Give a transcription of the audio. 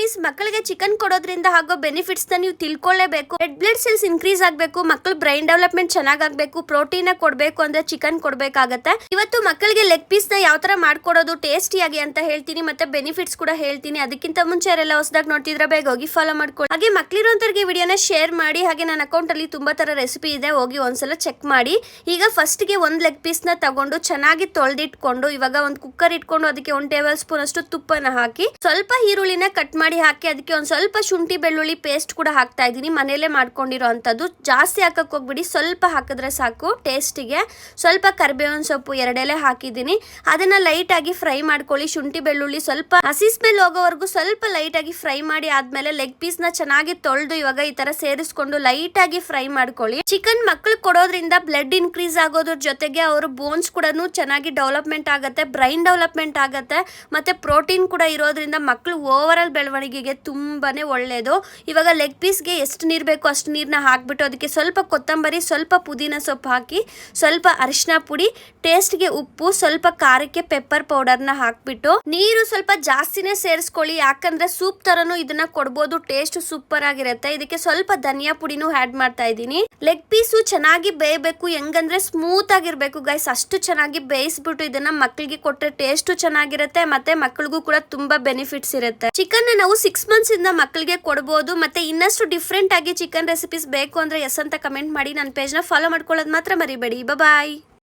Mummies ಮಕ್ಕಳಿಗೆ chicken ಕೊಡೋದ್ರಿಂದ ಆಗೋ ಬೆನಿಫಿಟ್ಸ್ ನ ನೀವು ತಿಳ್ಕೊಳ್ಳೇಬೇಕು. ರೆಡ್ ಬ್ಲಡ್ ಸೆಲ್ಸ್ ಇನ್ಕ್ರೀಸ್ ಆಗಬೇಕು, ಮಕ್ಕಳು ಬ್ರೈನ್ ಡೆವಲಪ್ಮೆಂಟ್ ಚೆನ್ನಾಗಾಗಬೇಕು, ಪ್ರೋಟೀನ್ ಕೊಡಬೇಕು ಅಂದ್ರೆ ಚಿಕನ್ ಕೊಡಬೇಕಾಗತ್ತೆ. ಇವತ್ತು ಮಕ್ಕಳಿಗೆ ಲೆಗ್ ಪೀಸ್ ನ ಯಾವ ತರ ಮಾಡ್ಕೊಡೋದು ಟೇಸ್ಟಿಯಾಗಿ ಅಂತ ಹೇಳ್ತೀನಿ, ಮತ್ತೆ ಬೆನಿಫಿಟ್ಸ್ ಕೂಡ ಹೇಳ್ತೀನಿ. ಅದಕ್ಕಿಂತ ಮುಂಚೆ ಯಾರೆಲ್ಲ ಹೊಸದಾಗಿ ನೋಡ್ತಿದ್ರೆ ಬೇಗ ಹೋಗಿ ಫಾಲೋ ಮಾಡ್ಕೊಳ್ಳಿ. ಹಾಗೆ ಮಕ್ಕಳಿರೋಂತವ್ರಿಗೆ ವಿಡಿಯೋನ ಶೇರ್ ಮಾಡಿ. ಹಾಗೆ ನನ್ನ ಅಕೌಂಟ್ ಅಲ್ಲಿ ತುಂಬಾ ತರ ರೆಸಿಪಿ ಇದೆ, ಹೋಗಿ ಒಂದ್ಸಲ ಚೆಕ್ ಮಾಡಿ. ಈಗ ಫಸ್ಟ್ ಗೆ ಒಂದ್ ಲೆಗ್ ಪೀಸ್ ನ ತಗೊಂಡು ಚೆನ್ನಾಗಿ ತೊಳೆದಿಟ್ಕೊಂಡು ಇವಾಗ ಒಂದು ಕುಕ್ಕರ್ ಇಟ್ಕೊಂಡು ಅದಕ್ಕೆ 1 ಟೇಬಲ್ ಸ್ಪೂನ್ ಅಷ್ಟು ತುಪ್ಪನ ಹಾಕಿ ಸ್ವಲ್ಪ ಈರುಳ್ಳಿನ ಕಟ್ ಮಾಡಿ ಹಾಕಿ ಅದಕ್ಕೆ ಒಂದ್ ಸ್ವಲ್ಪ ಶುಂಠಿ ಬೆಳ್ಳುಳ್ಳಿ ಪೇಸ್ಟ್ ಕೂಡ ಹಾಕ್ತಾ ಇದ್ದೀನಿ. ಮನೇಲೆ ಮಾಡ್ಕೊಂಡಿರೋ ಅಂತದ್ದು, ಜಾಸ್ತಿ ಹಾಕಕ್ ಹೋಗ್ಬಿಡಿ, ಸ್ವಲ್ಪ ಹಾಕಿದ್ರೆ ಸಾಕು ಟೇಸ್ಟಿಗೆ. ಸ್ವಲ್ಪ ಕರಿಬೇವಿನ ಸೊಪ್ಪು 2 ಎಲೆ ಹಾಕಿದ್ದೀನಿ. ಅದನ್ನ ಲೈಟ್ ಆಗಿ ಫ್ರೈ ಮಾಡ್ಕೊಳ್ಳಿ. ಶುಂಠಿ ಬೆಳ್ಳುಳ್ಳಿ ಸ್ವಲ್ಪ ಹಸಿ ಸ್ಮೆಲ್ ಹೋಗೋವರೆಗೂ ಸ್ವಲ್ಪ ಲೈಟ್ ಆಗಿ ಫ್ರೈ ಮಾಡಿ ಆದ್ಮೇಲೆ ಲೆಗ್ ಪೀಸ್ ನ ಚೆನ್ನಾಗಿ ತೊಳೆದು ಇವಾಗ ಈ ತರ ಸೇರಿಸ್ಕೊಂಡು ಲೈಟ್ ಆಗಿ ಫ್ರೈ ಮಾಡ್ಕೊಳ್ಳಿ. ಚಿಕನ್ ಮಕ್ಕಳು ಕೊಡೋದ್ರಿಂದ ಬ್ಲಡ್ ಇನ್ಕ್ರೀಸ್ ಆಗೋದ್ರ ಜೊತೆಗೆ ಅವರು ಬೋನ್ಸ್ ಕೂಡ ಚೆನ್ನಾಗಿ ಡೆವಲಪ್ಮೆಂಟ್ ಆಗುತ್ತೆ, ಬ್ರೈನ್ ಡೆವಲಪ್ಮೆಂಟ್ ಆಗುತ್ತೆ, ಮತ್ತೆ ಪ್ರೋಟೀನ್ ಕೂಡ ಇರೋದ್ರಿಂದ ಮಕ್ಕಳು ಓವರ್ ಆಲ್ ಬೆಳವಣಿಗೆಗೆ ತುಂಬಾನೇ ಒಳ್ಳೇದು. ಇವಾಗ ಲೆಗ್ ಪೀಸ್ಗೆ ಎಷ್ಟು ನೀರು ಬೇಕು ಅಷ್ಟು ನೀರನ್ನ ಹಾಕ್ಬಿಟ್ಟು ಅದಕ್ಕೆ ಸ್ವಲ್ಪ ಕೊತ್ತಂಬರಿ, ಸ್ವಲ್ಪ ಪುದೀನ ಸೊಪ್ಪು ಹಾಕಿ, ಸ್ವಲ್ಪ ಅರಿಶಿನ ಪುಡಿ, ಟೇಸ್ಟ್ಗೆ ಉಪ್ಪು, ಸ್ವಲ್ಪ ಖಾರಕ್ಕೆ ಪೆಪ್ಪರ್ ಪೌಡರ್ನ ಹಾಕ್ಬಿಟ್ಟು ನೀರು ಸ್ವಲ್ಪ ಜಾಸ್ತಿನೇ ಸೇರಿಸ್ಕೊಳ್ಳಿ. ಯಾಕಂದ್ರೆ ಸೂಪ್ ತರನು ಇದನ್ನ ಕೊಡ್ಬೋದು, ಟೇಸ್ಟ್ ಸೂಪರ್ ಆಗಿರುತ್ತೆ. ಇದಕ್ಕೆ ಸ್ವಲ್ಪ ಧನಿಯಾ ಪುಡಿನೂ ಆಡ್ ಮಾಡ್ತಾ ಇದ್ದೀನಿ. ಲೆಗ್ ಪೀಸು ಚೆನ್ನಾಗಿ ಬೇಯಬೇಕು, ಹೆಂಗಂದ್ರೆ ಸ್ಮೂತ್ ಆಗಿರ್ಬೇಕು ಗೈಸ್, ಅಷ್ಟು ಚೆನ್ನಾಗಿ ಬೇಯಿಸ್ಬಿಟ್ಟು ಇದನ್ನ ಮಕ್ಕಳಿಗೆ ಕೊಟ್ಟರೆ ಟೇಸ್ಟ್ ಚೆನ್ನಾಗಿರುತ್ತೆ, ಮತ್ತೆ ಮಕ್ಕಳಿಗೂ ಕೂಡ ತುಂಬಾ ಬೆನಿಫಿಟ್ಸ್ ಇರುತ್ತೆ. ಚಿಕನ್ ನಾವು 6 ಮಂತ್ಸ್ ಇಂದ ಮಕ್ಕಳಿಗೆ ಕೊಡಬಹುದು. ಮತ್ತೆ ಇನ್ನಷ್ಟು ಡಿಫ್ರೆಂಟ್ ಆಗಿ ಚಿಕನ್ ರೆಸಿಪೀಸ್ ಬೇಕು ಅಂದ್ರೆ ಎಸ್ ಅಂತ ಕಮೆಂಟ್ ಮಾಡಿ. ನನ್ನ ಪೇಜ್ ನ ಫಾಲೋ ಮಾಡ್ಕೊಳ್ಳೋದು ಮಾತ್ರ ಮರಿಬೇಡಿ. ಬಾಯ್.